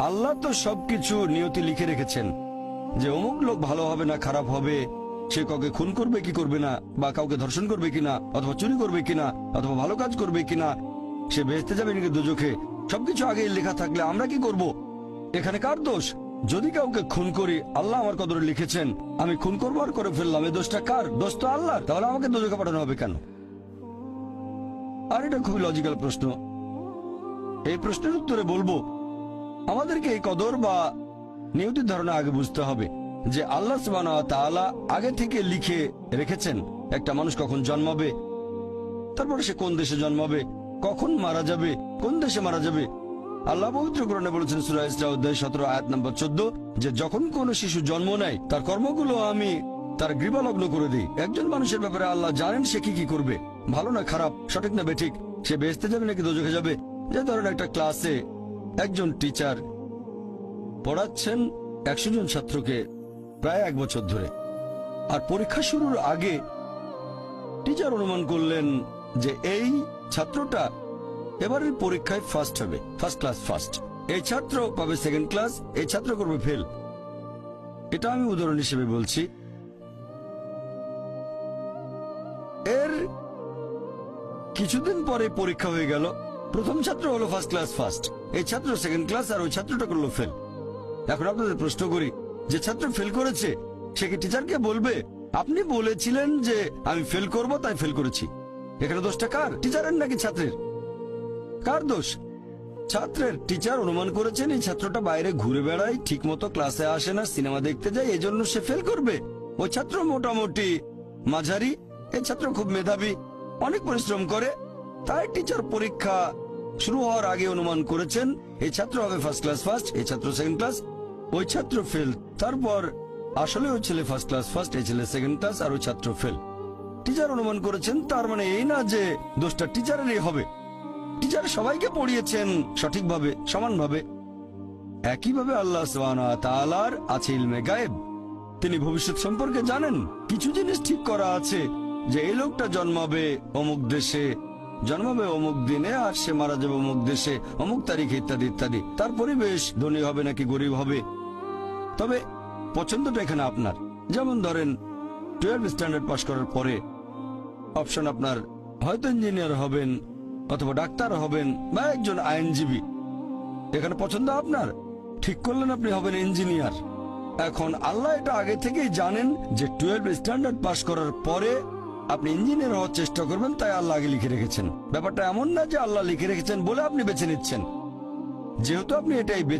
আল্লাহ তো সবকিছু নিয়তি লিখে রেখেছেন যে অমুক লোক ভালো হবে না খারাপ হবে, সে কাউকে খুন করবে কি করবে না, বা কাউকে ধর্ষণ করবে কিনা, অথবা চুরি করবে কিনা, অথবা ভালো কাজ করবে কিনা, সে বেহেশতে যাবে নাকি দোজখে, সবকিছু আগে লেখা থাকলে আমরা কি করব? এখানে কার দোষ? যদি কাউকে খুন করি, আল্লাহ আমার কদরে লিখেছেন, আমি খুন করবো আর করে ফেললাম, এই দোষটা কার? দোষ তো আল্লাহর। তাহলে আমাকে দোজখে পাঠানো হবে কেন? আর এটা খুবই লজিক্যাল প্রশ্ন। এই প্রশ্নের উত্তরে বলবো, আমাদেরকে এই কদর বা নিয়তির ধারণা আগে বুঝতে হবে যে আল্লাহ সুবহানাহু ওয়া তাআলা আগে থেকে লিখে রেখেছেন একটা মানুষ কখন জন্মাবে, তারপরে সে কোন দেশে জন্মাবে, কখন মারা যাবে, কোন দেশে মারা যাবে। আল্লাহ পবিত্র কোরআনে বলেছেন সূরা ইসরা অধ্যায় 17 আয়াত নম্বর 14 যে যখন কোন শিশু জন্ম নেয় তার কর্মগুলো আমি তার গ্রীবালগ্ন করে দিই। একজন মানুষের ব্যাপারে আল্লাহ জানেন সে কি কি করবে, ভালো না খারাপ, সঠিক না বেঠিক, সে বেহেশতে যাবে নাকি দোজখে যাবে। যে ধরেন একটা ক্লাসে একজন টিচার পড়াচ্ছেন 100 জন ছাত্রকে প্রায় 1 বছর ধরে, আর পরীক্ষা শুরুর আগে টিচার অনুমান করলেন যে এই ছাত্রটা এবারের পরীক্ষায় ফার্স্ট হবে, ফার্স্ট ক্লাস ফার্স্ট, এই ছাত্র পাবে সেকেন্ড ক্লাস, এই ছাত্র করবে ফেল। এটা আমি উদাহরণ হিসেবে বলছি। এর কিছুদিন পরে পরীক্ষা হয়ে গেল, প্রথম ছাত্র হলো ফার্স্ট ক্লাস ফার্স্ট, এই ছাত্র সেকেন্ড ক্লাস, আর ওই ছাত্রটা করলো ফেল। এখন আপনাদের প্রশ্ন করি, যে ছাত্র ফেল করেছে সে কি টিচারকে বলবে আপনি বলেছিলেন যে আমি ফেল করব তাই ফেল করেছি? এখানে দোষটা কার? টিচারের নাকি ছাত্রের? কার দোষ? ছাত্রের। টিচার অনুমান করেছেন এই ছাত্রটা বাইরে ঘুরে বেড়ায়, ঠিক মতো ক্লাসে আসে না, সিনেমা দেখতে যায়, এই জন্য সে ফেল করবে। ওই ছাত্র মোটামুটি মাঝারি, এই ছাত্র খুব মেধাবী, অনেক পরিশ্রম করে, তাই টিচার পরীক্ষা শুরু হওয়ার আগে অনুমান করেছেন এই ছাত্র হবে ফার্স্ট ক্লাস ফার্স্ট, এই ছাত্র সেকেন্ড ক্লাস, ওই ছাত্র ফেল। তারপর আসলে ওই ছেলে ফার্স্ট ক্লাস ফার্স্ট, এই ছেলে সেকেন্ড ক্লাস, আর ওই ছাত্র ফেল। টিচার অনুমান করেছেন, তার মানে এই না যে দোষটা টিচারেরই হবে। টিচার সবাইকে পড়িয়েছেন সঠিকভাবে, সমানভাবে। একইভাবে আল্লাহ সুবহানাহু ওয়া তাআলার আছে ইলমে গায়েব, তিনি ভবিষ্যৎ সম্পর্কে জানেন। কিছু জিনিস ঠিক করা আছে যে এই লোকটা জন্মাবে অমুক দেশে, জন্মাবে অমুক দিনে, আর সে মারা যাবে অমুক দেশে অমুক তারিখে, ইত্যাদি ইত্যাদি। তার পরিবেশ ধনী হবে নাকি গরিব হবে, তবে পছন্দটা এখানে আপনার। যেমন ধরেন 12 স্ট্যান্ডার্ড পাশ করার পরে অপশন আপনার হয়তো ইঞ্জিনিয়ার হবেন, অথবা ডাক্তার হবেন, বা একজন আইনজীবী। এখানে পছন্দ আপনার, ঠিক করলেন আপনি হবেন ইঞ্জিনিয়ার। এখন আল্লাহ এটা আগে থেকেই জানেন যে 12 স্ট্যান্ডার্ড পাশ করার পরে আপনি ইঞ্জিনিয়ার হওয়ার চেষ্টা করবেন, তাই আল্লাহ আগে লিখে রেখেছেন। ব্যাপারটা এমন না যে আল্লাহ লিখে রেখেছেন বলে আপনি বেছে নিচ্ছেন। যেহেতু আপনি এটাই বেছে